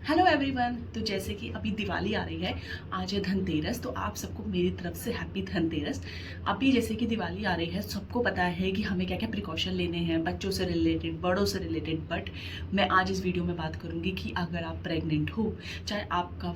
Hello everyone. तो जैसे कि अभी दिवाली आ रही है, आज है धनतेरस, तो आप सबको मेरी तरफ से हैप्पी धनतेरस। अभी जैसे कि दिवाली आ रही है, सबको पता है कि हमें क्या क्या प्रिकॉशन लेने हैं बच्चों से रिलेटेड, बड़ों से रिलेटेड। बट मैं आज इस वीडियो में बात करूंगी कि अगर आप प्रेग्नेंट हो, चाहे आपका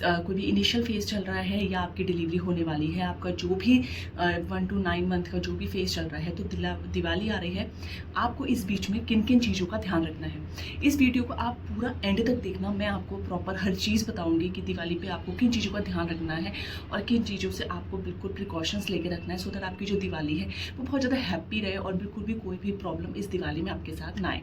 कोई भी इनिशियल फेज चल रहा है या आपकी डिलीवरी होने वाली है, आपका जो भी 1 to 9 मंथ का जो भी फेज चल रहा है, तो दिवाली आ रही है, आपको इस बीच में किन किन चीज़ों का ध्यान रखना है। इस वीडियो को आप पूरा एंड तक देखना। मैं आपको प्रॉपर हर चीज़ बताऊंगी कि दिवाली पे आपको किन चीज़ों का ध्यान रखना है और किन चीज़ों से आपको बिल्कुल प्रिकॉशंस लेके रखना है, सो दैट आपकी जो दिवाली है वो बहुत ज़्यादा हैप्पी रहे और बिल्कुल भी कोई भी प्रॉब्लम इस दिवाली में आपके साथ ना आए।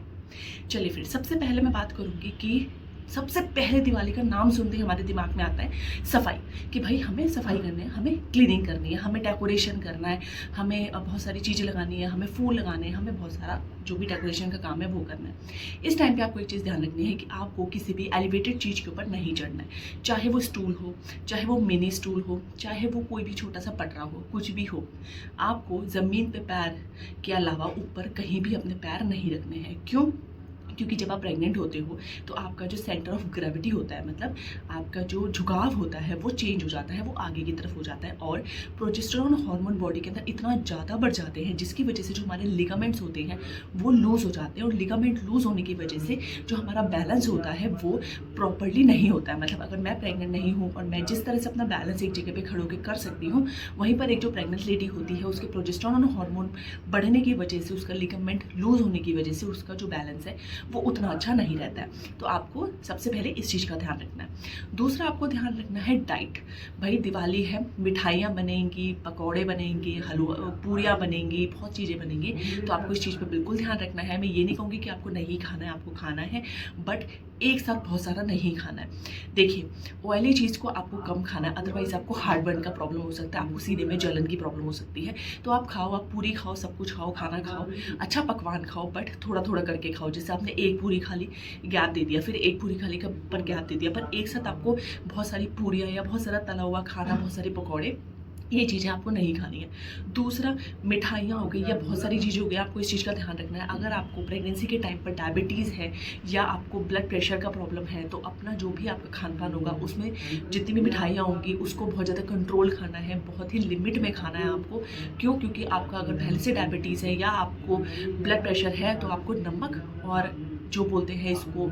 चलिए फिर सबसे पहले मैं बात करूंगी कि सबसे पहले दिवाली का नाम सुनते ही हमारे दिमाग में आता है सफाई, कि भाई हमें सफाई करनी है, हमें क्लीनिंग करनी है, हमें डेकोरेशन करना है, हमें बहुत सारी चीज़ें लगानी है, हमें फूल लगाने हैं, हमें बहुत सारा जो भी डेकोरेशन का काम है वो करना है। इस टाइम पे आपको एक चीज़ ध्यान रखनी है कि आपको किसी भी एलिवेटेड चीज़ के ऊपर नहीं चढ़ना है, चाहे वो स्टूल हो, चाहे वो मिनी स्टूल हो, चाहे वो कोई भी छोटा सा पटरा हो, कुछ भी हो। आपको ज़मीन पे पैर के अलावा ऊपर कहीं भी अपने पैर नहीं रखने हैं। क्यों? क्योंकि जब आप प्रेग्नेंट होते हो तो आपका जो सेंटर ऑफ ग्रेविटी होता है, मतलब आपका जो झुकाव होता है वो चेंज हो जाता है, वो आगे की तरफ हो जाता है और प्रोजेस्टेरोन हार्मोन बॉडी के अंदर इतना ज़्यादा बढ़ जाते हैं जिसकी वजह से जो हमारे लिगामेंट्स होते हैं वो लूज़ हो जाते हैं और लिगामेंट लूज़ होने की वजह से जो हमारा बैलेंस होता है वो प्रॉपरली नहीं होता है। मतलब अगर मैं प्रेग्नेंट नहीं हूँ और मैं जिस तरह से अपना बैलेंस एक जगह पर खड़े होकर कर सकती हूँ, वहीं पर एक जो प्रेग्नेंट लेडी होती है उसके प्रोजेस्टेरोन हार्मोन बढ़ने की वजह से, उसका लिगामेंट लूज़ होने की वजह से उसका जो बैलेंस है वो उतना अच्छा नहीं रहता है। तो आपको सबसे पहले इस चीज़ का ध्यान रखना है। दूसरा आपको ध्यान रखना है डाइट। भाई दिवाली है, मिठाइयाँ बनेंगी, पकौड़े बनेंगे, हलवा पूरियाँ बनेंगी, बहुत चीज़ें बनेंगी, तो आपको इस चीज़ पे बिल्कुल ध्यान रखना है। मैं ये नहीं कहूँगी कि आपको नहीं खाना है, आपको खाना है, बट एक साथ बहुत सारा नहीं खाना है। देखिए, ऑयली चीज़ को आपको कम खाना है, अदरवाइज आपको हार्ट बर्न का प्रॉब्लम हो सकता है, आपको सीने में जलन की प्रॉब्लम हो सकती है। तो आप खाओ, आप पूरी खाओ, सब कुछ खाओ, खाना खाओ, अच्छा पकवान खाओ, बट थोड़ा थोड़ा करके खाओ। जैसे आपने एक पूरी खा ली, गैप दे दिया, फिर एक पूरी खा ली पर गैप दे दिया, पर एक साथ आपको बहुत सारी पूरियाँ या बहुत सारा तला हुआ खाना, बहुत सारे पकौड़े, ये चीज़ें आपको नहीं खानी है। दूसरा, मिठाइयाँ हो गई या बहुत सारी चीज़ें हो गई, आपको इस चीज़ का ध्यान रखना है। अगर आपको प्रेगनेंसी के टाइम पर डायबिटीज़ है या आपको ब्लड प्रेशर का प्रॉब्लम है, तो अपना जो भी आपका खान पान होगा उसमें जितनी भी मिठाइयाँ होंगी उसको बहुत ज़्यादा कंट्रोल खाना है, बहुत ही लिमिट में खाना है आपको। क्यों? क्योंकि आपका अगर पहले से डायबिटीज़ है या आपको ब्लड प्रेशर है तो आपको नमक और जो बोलते हैं इसको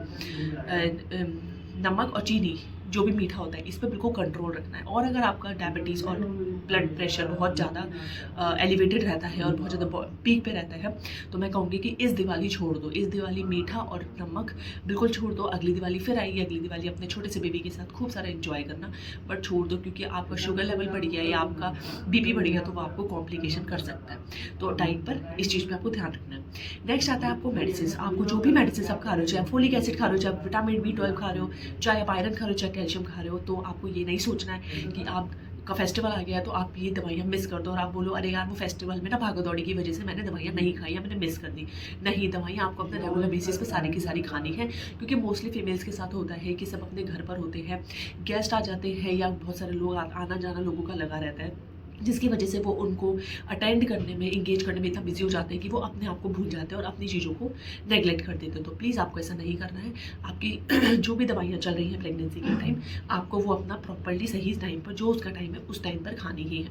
नमक और चीनी, जो भी मीठा होता है, इस पर बिल्कुल कंट्रोल रखना है। और अगर आपका डायबिटीज़ और ब्लड प्रेशर बहुत ज़्यादा एलिवेटेड रहता है और बहुत ज़्यादा पीक पे रहता है, तो मैं कहूँगी कि इस दिवाली छोड़ दो। इस दिवाली मीठा और नमक बिल्कुल छोड़ दो। अगली दिवाली फिर आएगी, अगली दिवाली अपने छोटे से बेबी के साथ खूब सारा एंजॉय करना, बट छोड़ दो, क्योंकि आपका शुगर लेवल बढ़ गया या आपका बीपी बढ़ गया तो वो आपको कॉम्प्लिकेशन कर सकता है। तो डाइट पर इस चीज़ पर आपको ध्यान रखना है। नेक्स्ट आता है आपको मेडिसिन। आपको जो भी मेडिसिन आप खा रहे हो, चाहे फोलिक एसिड खा रहे हो, चाहे विटामिन B12 खा रहे हो, चाहे आप आयरन खा रहे हो, चाहे कैल्शियम खा रहे हो, तो आपको ये नहीं सोचना है कि आपका फेस्टिवल आ गया है तो आप ये दवाइयाँ मिस कर दो और आप बोलो अरे यार वो फेस्टिवल में ना भागा दौड़ी की वजह से मैंने दवाइयाँ नहीं खाई या मैंने मिस कर दी। नहीं, दवाइयाँ आपको अपने रेगुलर बेसिस पे सारी की सारी खानी है, क्योंकि मोस्टली फीमेल्स के साथ होता है कि सब अपने घर पर होते हैं, गेस्ट आ जाते हैं या बहुत सारे लोग आना जाना लोगों का लगा रहता है, जिसकी वजह से वो उनको अटेंड करने में, इंगेज करने में इतना बिजी हो जाते हैं कि वो अपने आप को भूल जाते हैं और अपनी चीज़ों को नेगलेक्ट कर देते हैं। तो प्लीज़ आपको ऐसा नहीं करना है। आपकी जो भी दवाइयाँ चल रही हैं प्रेगनेंसी के टाइम, आपको वो अपना प्रॉपरली सही टाइम पर, जो उसका टाइम है उस टाइम पर खानी ही है।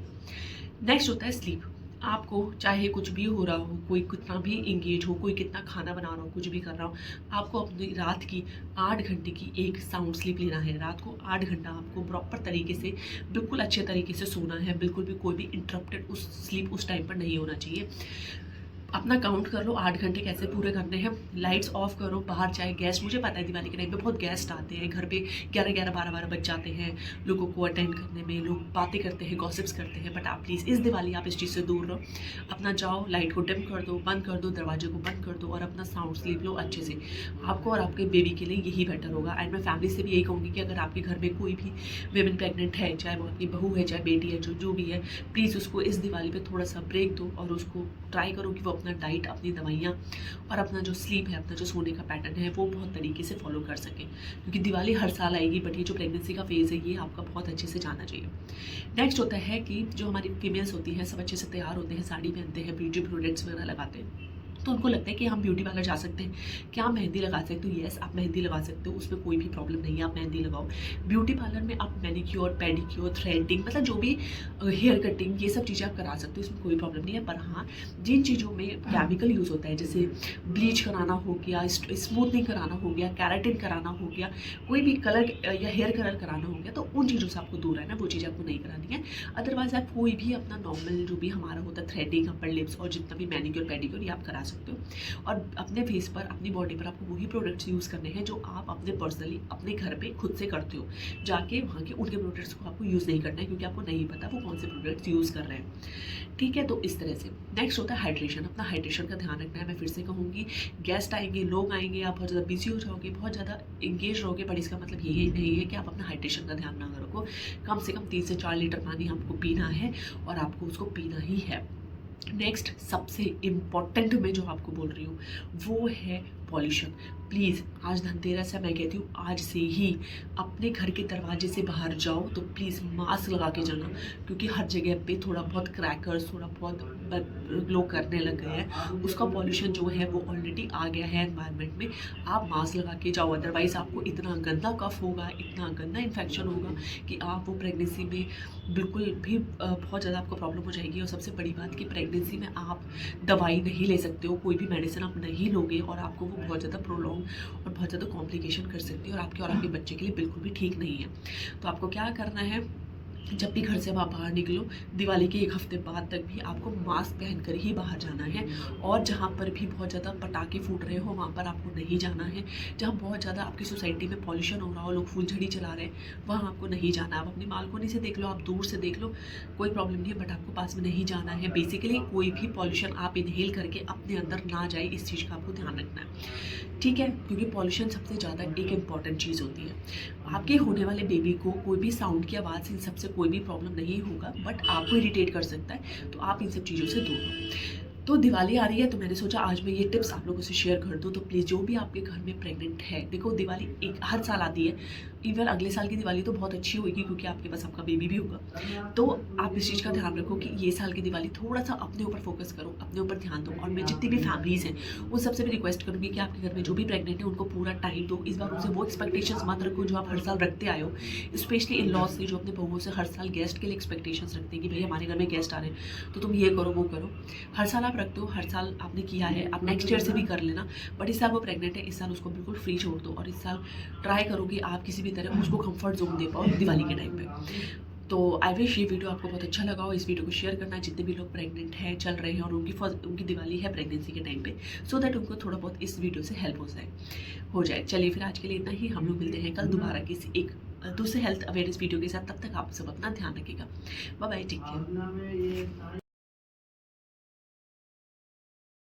नेक्स्ट होता है स्लीप। आपको चाहे कुछ भी हो रहा हो, कोई कितना भी इंगेज हो, कोई कितना खाना बना रहा हो, कुछ भी कर रहा हो, आपको अपनी रात की 8 घंटे की एक साउंड स्लीप लेना है। रात को 8 घंटा आपको प्रॉपर तरीके से, बिल्कुल अच्छे तरीके से सोना है। बिल्कुल भी कोई भी इंटरप्टेड उस स्लीप उस टाइम पर नहीं होना चाहिए। अपना काउंट कर लो 8 घंटे कैसे पूरे करने हैं। लाइट्स ऑफ करो, बाहर चाहे गेस्ट, मुझे पता है दिवाली के टाइम पे बहुत गेस्ट आते हैं घर पे, 11-11, 12-12 बज जाते हैं लोगों को अटेंड करने में, लोग बातें करते हैं, गॉसिप्स करते हैं, बट आप प्लीज़ इस दिवाली आप इस चीज़ से दूर रहो। अपना जाओ, लाइट को डिम कर दो, बंद कर दो, दरवाजे को बंद कर दो और अपना साउंड स्लीप लो अच्छे से। आपको और आपके बेबी के लिए यही बेटर होगा। एंड मैं फैमिली से भी यही कहूँगी कि अगर आपके घर में कोई भी वेमेन प्रेगनेंट है, चाहे वो आपकी बहू है, चाहे बेटी है, जो भी है, प्लीज़ उसको इस दिवाली पर थोड़ा सा ब्रेक दो और उसको ट्राई करो कि वो अपना डाइट, अपनी दवाइयाँ और अपना जो स्लीप है, अपना जो सोने का पैटर्न है, वो बहुत तरीके से फॉलो कर सकें। क्योंकि दिवाली हर साल आएगी, बट ये जो प्रेगनेंसी का फेज़ है ये आपका बहुत अच्छे से जाना चाहिए। नेक्स्ट होता है कि जो हमारी फीमेल्स होती हैं सब अच्छे से तैयार होते हैं, साड़ी पहनते हैं, ब्यूटी प्रोडक्ट्स वगैरह लगाते हैं, तो उनको लगता है कि हम ब्यूटी पार्लर जा सकते हैं, क्या आप मेहंदी लगा सकते हो? येस, आप मेहंदी लगा सकते हो, उसमें कोई भी प्रॉब्लम नहीं है, आप मेहंदी लगाओ। ब्यूटी पार्लर में आप मैनिक्योर, पेडिक्योर, थ्रेडिंग, मतलब जो भी हेयर कटिंग, ये सब चीज़ें आप करा सकते हो, इसमें कोई प्रॉब्लम नहीं है। पर हाँ, जिन चीज़ों में केमिकल यूज़ होता है, जैसे ब्लीच कराना हो गया, स्मूथनिंग कराना हो गया, कैराटिन कराना हो गया, कोई भी कलर या हेयर कलर कराना हो गया, तो उन चीज़ों से आपको दूर रहना, वो चीज़ें आपको नहीं करानी है। अदरवाइज आप कोई भी अपना नॉर्मल जो भी हमारा होता है थ्रेडिंग, अपर लिप्स और जितना भी मैनिक्योर पेडिक्योर, ये आप करा सकते हो। और अपने फेस पर, अपनी बॉडी पर आपको वही प्रोडक्ट्स यूज़ करने हैं जो आप अपने पर्सनली अपने घर पे खुद से करते हो। जाके वहाँ के उनके प्रोडक्ट्स को आपको यूज़ नहीं करना है, क्योंकि आपको नहीं पता वो कौन से प्रोडक्ट्स यूज़ कर रहे हैं। ठीक है, तो इस तरह से नेक्स्ट होता है हाइड्रेशन। अपना हाइड्रेशन का ध्यान रखना है। मैं फिर से कहूँगी, गेस्ट आएंगे, लोग आएंगे, आप बहुत ज़्यादा बिजी हो जाओगे, बहुत ज़्यादा इंगेज रहोगे, बट इसका मतलब यही नहीं है कि आप अपना हाइड्रेशन का ध्यान ना रखो। कम से कम 3 से 4 लीटर पानी आपको पीना है, और आपको उसको पीना ही है। नेक्स्ट सबसे इम्पॉर्टेंट मैं जो आपको बोल रही हूँ वो है पॉल्यूशन। प्लीज़, आज धनतेरस है, मैं कहती हूँ आज से ही अपने घर के दरवाजे से बाहर जाओ तो प्लीज़ मास्क लगा के जाना, क्योंकि हर जगह पे थोड़ा बहुत क्रैकर्स, थोड़ा बहुत लोग करने लग गए हैं, उसका पॉल्यूशन जो है वो ऑलरेडी आ गया है एनवायरनमेंट में। आप मास्क लगा के जाओ, अदरवाइज़ आपको इतना गंदा कफ होगा, इतना गंदा इन्फेक्शन होगा कि आप वो प्रेगनेंसी में बिल्कुल भी बहुत ज़्यादा आपको प्रॉब्लम हो जाएगी। और सबसे बड़ी बात कि प्रेगनेंसी में आप दवाई नहीं ले सकते हो, कोई भी मेडिसिन आप नहीं लोगे, और आपको वो बहुत ज़्यादा प्रोलॉन्ग और बहुत ज़्यादा कॉम्प्लिकेशन कर सकती है, और आपके बच्चे के लिए बिल्कुल भी ठीक नहीं है। तो आपको क्या करना है, जब भी घर से आप बाहर निकलो, दिवाली के 1 हफ्ते बाद तक भी आपको मास्क पहन कर ही बाहर जाना है। और जहाँ पर भी बहुत ज़्यादा पटाखे फूट रहे हो वहाँ पर आपको नहीं जाना है। जहाँ बहुत ज़्यादा आपकी सोसाइटी में पॉल्यूशन हो रहा हो, लोग फुलझड़ी चला रहे हैं, वहाँ आपको नहीं जाना है। आप अपनी बालकोनी से देख लो, आप दूर से देख लो, कोई प्रॉब्लम नहीं है, बट आपको पास में नहीं जाना है। बेसिकली कोई भी पॉल्यूशन आप इनहेल करके अपने अंदर ना जाए, इस चीज़ का आपको ध्यान रखना है। ठीक है, क्योंकि पॉल्यूशन सबसे ज़्यादा एक इम्पॉर्टेंट चीज़ होती है। आपके होने वाले बेबी को कोई भी साउंड की आवाज़ से इन सबसे कोई भी प्रॉब्लम नहीं होगा, बट आपको इरिटेट कर सकता है, तो आप इन सब चीज़ों से दूर हो। तो दिवाली आ रही है, तो मैंने सोचा आज मैं ये टिप्स आप लोगों से शेयर कर दूँ। तो प्लीज़ जो भी आपके घर में प्रेग्नेंट है, देखो दिवाली एक हर साल आती है, इवन अगले साल की दिवाली तो बहुत अच्छी होगी, क्योंकि आपके पास आपका बेबी भी होगा। तो आप इस चीज़ का ध्यान रखो कि ये साल की दिवाली थोड़ा सा अपने ऊपर फोकस करो, अपने ऊपर ध्यान दो। और मैं जितनी भी फैमिलीज़ हैं उन सबसे भी रिक्वेस्ट करूँगी कि आपके घर में जो भी प्रेग्नेंट है उनको पूरा टाइम दो। इस बार उनसे वो एक्सपेक्टेशंस मत रखो जो आप हर साल रखते आए हो, स्पेशली इन लॉज से, जो अपने बहुओं से हर साल गेस्ट के लिए एक्सपेक्टेशंस रखते हैं कि भाई हमारे घर में गेस्ट आ रहे हैं तो तुम ये करो वो करो। हर साल आप रखते हो, हर साल आपने किया है, आप नेक्स्ट ईयर से भी कर लेना, बट इस साल वो प्रेग्नेंट है, इस साल उसको बिल्कुल फ्री छोड़ दो। और इस साल ट्राई करो कि आप किसी भी तरह उसको कंफर्ट जोन दे पाओ दिवाली के टाइम पे। तो आई विश ये वीडियो आपको बहुत अच्छा लगा हो। इस वीडियो को शेयर करना जितने भी लोग प्रेग्नेंट हैं, चल रहे हैं, और उनकी दिवाली है प्रेगनेंसी के टाइम पे, सो दैट उनको थोड़ा बहुत इस वीडियो से हेल्प हो जाए। चलिए फिर आज के लिए इतना ही। हम लोग मिलते हैं कल दोबारा किसी एक दूसरे हेल्थ अवेयरनेस वीडियो के साथ। तब तक आप सब अपना ध्यान रखिएगा। Bye bye, take care.